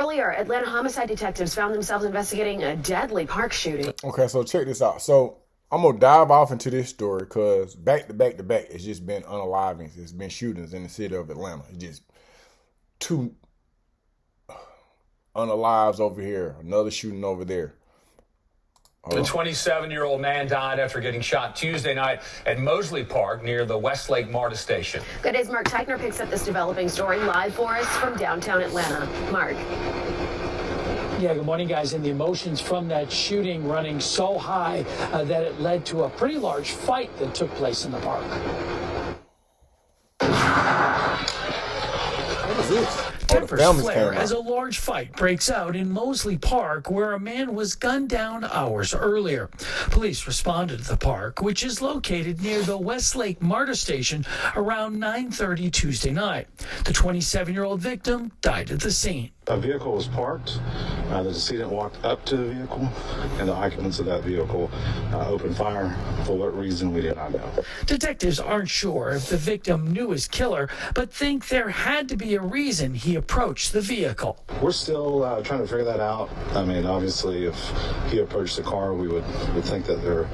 Earlier, Atlanta homicide detectives found themselves investigating a deadly park shooting. Okay, so check this out. So I'm going to dive off into this story because back to back, it's just been unalivings. It's been shootings in the city of Atlanta. It's just two unalives over here, another shooting over there. The 27-year-old man died after getting shot Tuesday night at Mosley Park near the Westlake MARTA station. Good day's Mark Teichner picks up this developing story live for us from downtown Atlanta. Mark. Yeah, good morning, guys. And the emotions from that shooting running so high that it led to a pretty large fight that took place in the park. What is this? Tempers flare as a large fight breaks out in Mosley Park, where a man was gunned down hours earlier. Police responded to the park, which is located near the Westlake MARTA station, around 9:30 Tuesday night. The 27-year-old victim died at the scene. A vehicle was parked. The decedent walked up to the vehicle, and the occupants of that vehicle opened fire. For what reason, we did not know. Detectives aren't sure if the victim knew his killer, but think there had to be a reason he approached the vehicle. We're still trying to figure that out. I mean, obviously, if he approached the car, we would think that there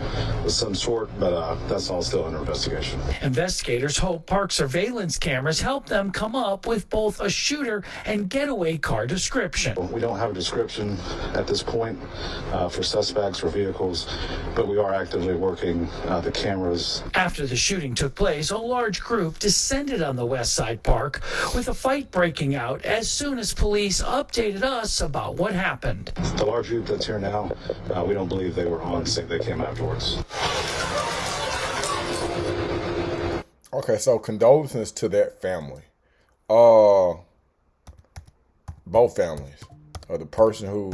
was some sort, but that's all still under investigation. Investigators hope park surveillance cameras help them come up with both a shooter and getaway car description. We don't have a description at this point for suspects or vehicles, but we are actively working the cameras. After the shooting took place, a large group descended on the West Side Park with a fight breaking out as soon as police updated us about what happened. The large group that's here now, we don't believe they were on scene. They came afterwards. Okay, so condolences to that family. Both families. The person who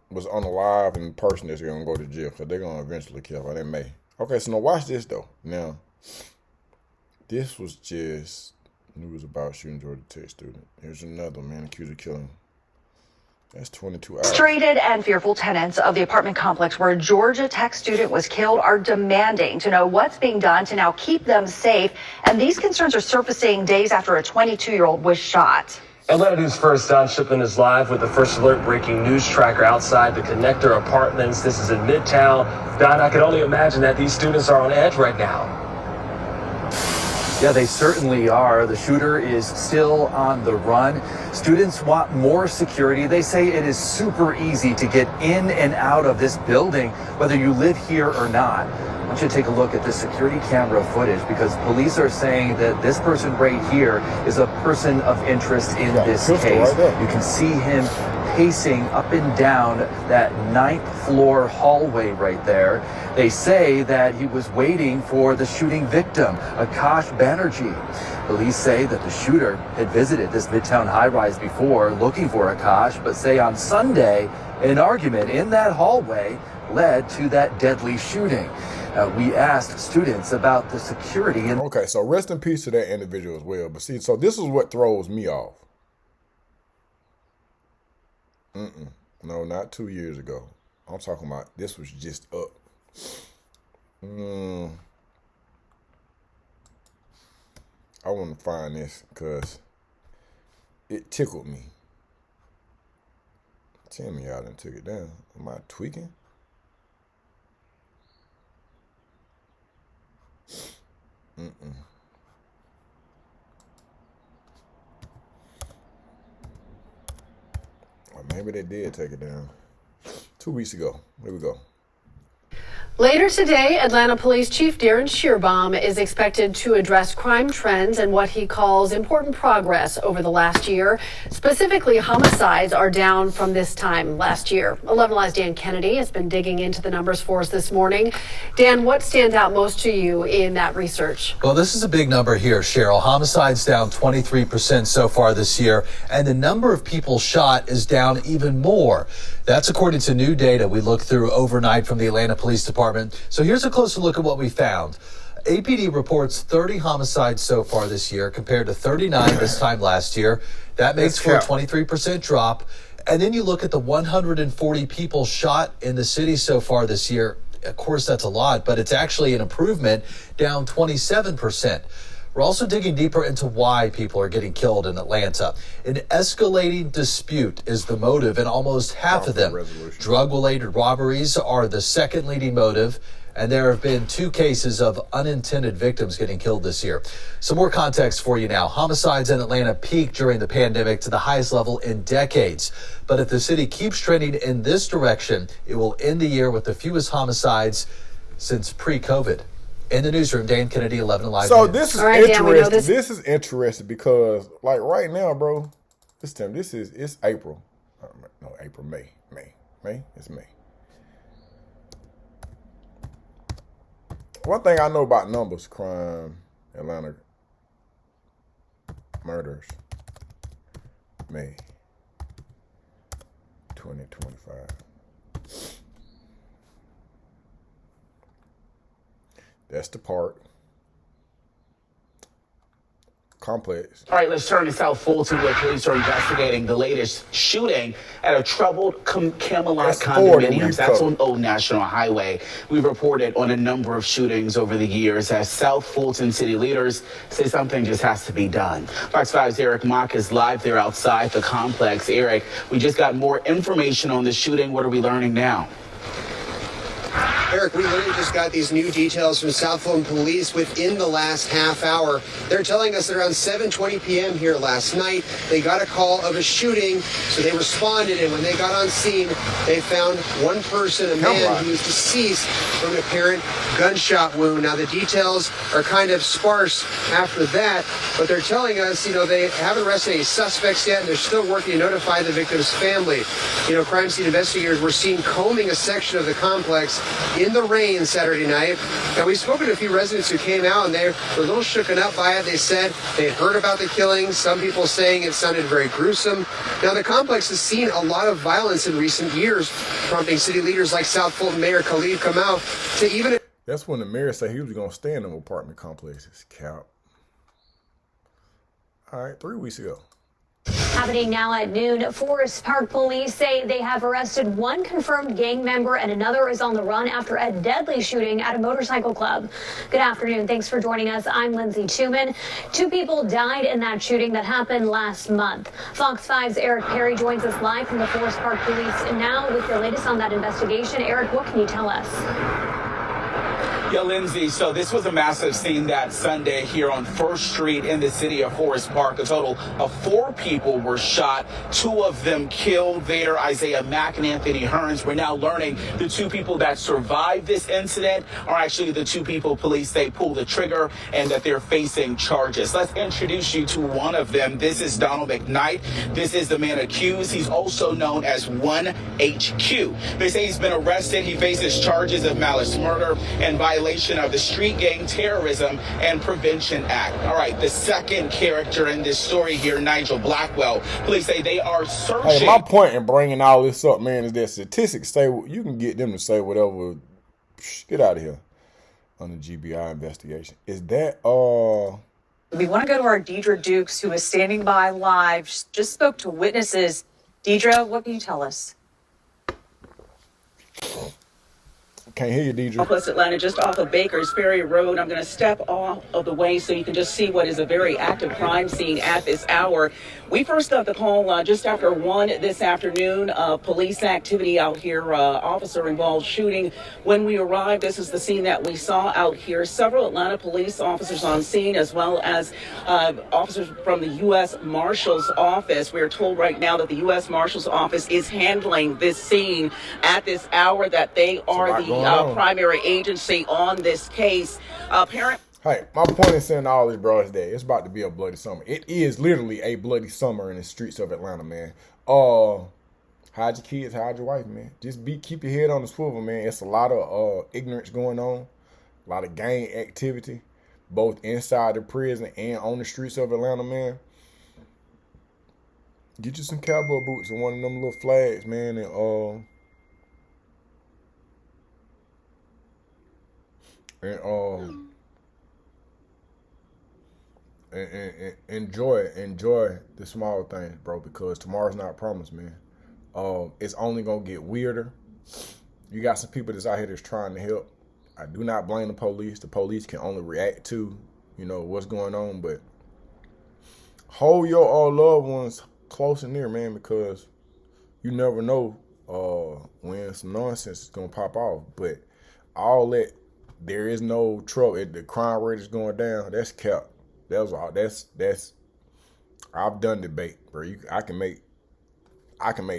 was unalive and the person that's going to go to jail. So they're going to eventually kill her. They may. Okay, so now watch this, though. Now, this was just news about shooting Georgia Tech student. Here's another man accused of killing. That's 22 hours. Frustrated and fearful tenants of the apartment complex where a Georgia Tech student was killed are demanding to know what's being done to now keep them safe. And these concerns are surfacing days after a 22-year-old was shot. Atlanta News First, Don Shiplin is live with the First Alert breaking news tracker outside the Connector Apartments. This is in Midtown. Don, I can only imagine that these students are on edge right now. Yeah, they certainly are. The shooter is still on the run. Students want more security. They say it is super easy to get in and out of this building, whether you live here or not. I want you to take a look at the security camera footage because police are saying that this person right here is a person of interest in this case. You can see him pacing up and down that 9th floor hallway right there. They say that he was waiting for the shooting victim, Akash Banerjee. Police say that the shooter had visited this Midtown high-rise before looking for Akash, but say on Sunday, an argument in that hallway led to that deadly shooting. We asked students about the security. Okay, so rest in peace to that individual as well. But see, so this is what throws me off. No, not 2 years ago. I'm talking about this was just up. I want to find this because it tickled me. Tell me y'all done took it down. Am I tweaking? Or maybe they did take it down 2 weeks ago. Here we go. Later today, Atlanta Police Chief Darren Shearbaum is expected to address crime trends and what he calls important progress over the last year. Specifically, homicides are down from this time last year. 11 Live's Dan Kennedy has been digging into the numbers for us this morning. Dan, what stands out most to you in that research? Well, this is a big number here, Cheryl. Homicides down 23% so far this year, and the number of people shot is down even more. That's according to new data we looked through overnight from the Atlanta Police Department. So here's a closer look at what we found. APD reports 30 homicides so far this year compared to 39 this time last year. That makes for a 23% drop. And then you look at the 140 people shot in the city so far this year. Of course, that's a lot, but it's actually an improvement, down 27%. We're also digging deeper into why people are getting killed in Atlanta. An escalating dispute is the motive in almost half of them. Drug-related robberies are the second leading motive, and there have been 2 cases of unintended victims getting killed this year. Some more context for you now. Homicides in Atlanta peaked during the pandemic to the highest level in decades. But if the city keeps trending in this direction, it will end the year with the fewest homicides since pre-COVID. In the newsroom, Dan Kennedy, 11 Alive. So this is right, interesting. Dan, this is interesting because, like, right now, bro, it's April. No, April, May. It's May. One thing I know about numbers, crime, Atlanta murders, May 2025. That's the part. Complex. All right, let's turn to South Fulton, where police are investigating the latest shooting at a troubled Camelot condominium. That's on Old National Highway. We've reported on a number of shootings over the years as South Fulton city leaders say something just has to be done. Fox 5's Eric Mock is live there outside the complex. Eric, we just got more information on the shooting. What are we learning now? Eric, we literally just got these new details from South Fulton Police within the last half hour. They're telling us that around 7:20 p.m. here last night, they got a call of a shooting, so they responded, and when they got on scene, they found one person, a man who was deceased from an apparent gunshot wound. Now, the details are kind of sparse after that, but they're telling us, they haven't arrested any suspects yet, and they're still working to notify the victim's family. Crime scene investigators were seen combing a section of the complex in the rain Saturday night. Now, we've spoken to a few residents who came out, and they were a little shooken up by it. They said they had heard about the killing, some people saying it sounded very gruesome. Now, the complex has seen a lot of violence in recent years, prompting city leaders like South Fulton Mayor Khalid Kamal to even... That's when the mayor said he was going to stay in them apartment complexes. Cap. All right, 3 weeks ago. Happening now at noon, Forest Park police say they have arrested one confirmed gang member and another is on the run after a deadly shooting at a motorcycle club. Good afternoon. Thanks for joining us. I'm Lindsay Tuman. 2 people died in that shooting that happened last month. Fox 5's Eric Perry joins us live from the Forest Park police now with the latest on that investigation. Eric, what can you tell us? Yeah, Lindsay, so this was a massive scene that Sunday here on 1st Street in the city of Forest Park. A total of 4 people were shot, 2 of them killed there. Isaiah Mack and Anthony Hearns. We're now learning the 2 people that survived this incident are actually the 2 people police say pulled the trigger and that they're facing charges. Let's introduce you to one of them. This is Donald McKnight. This is the man accused. He's also known as 1HQ. They say he's been arrested. He faces charges of malice murder and violation of the Street Gang Terrorism and Prevention Act. All right, the second character in this story here, Nigel Blackwell. Police say they are searching. Hey, my point in bringing all this up, man, is that statistics say you can get them to say whatever. Get out of here on the GBI investigation. Is that We want to go to our Deidre Dukes, who is standing by live. Just spoke to witnesses. Deidre, what can you tell us? Can't hear you, Deidre. Southwest Atlanta, just off of Bakers Ferry Road. I'm going to step off of the way so you can just see what is a very active crime scene at this hour. We first got the call just after 1 this afternoon. Police activity out here, officer-involved shooting. When we arrived, this is the scene that we saw out here. Several Atlanta police officers on scene, as well as officers from the U.S. Marshal's Office. We are told right now that the U.S. Marshal's Office is handling this scene at this hour, that they are the primary agency on this case. Hey, my point in saying all this, bro, is that it's about to be a bloody summer. It is literally a bloody summer in the streets of Atlanta, man. Hide your kids, hide your wife, man. Just keep your head on the swivel, man. It's a lot of ignorance going on, a lot of gang activity, both inside the prison and on the streets of Atlanta, man. Get you some cowboy boots and one of them little flags, man, and enjoy the small things, bro, because tomorrow's not promised, man. It's only gonna get weirder. You got some people that's out here that's trying to help. I do not blame the police. The police can only react to, you know, what's going on, but hold your all loved ones close and near, man, because you never know when some nonsense is gonna pop off. But all that, there is no trouble. The crime rate is going down. That's cap. That's I've done debate, bro. I can make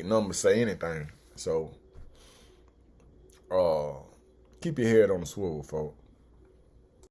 numbers say anything. So keep your head on the swivel, folks.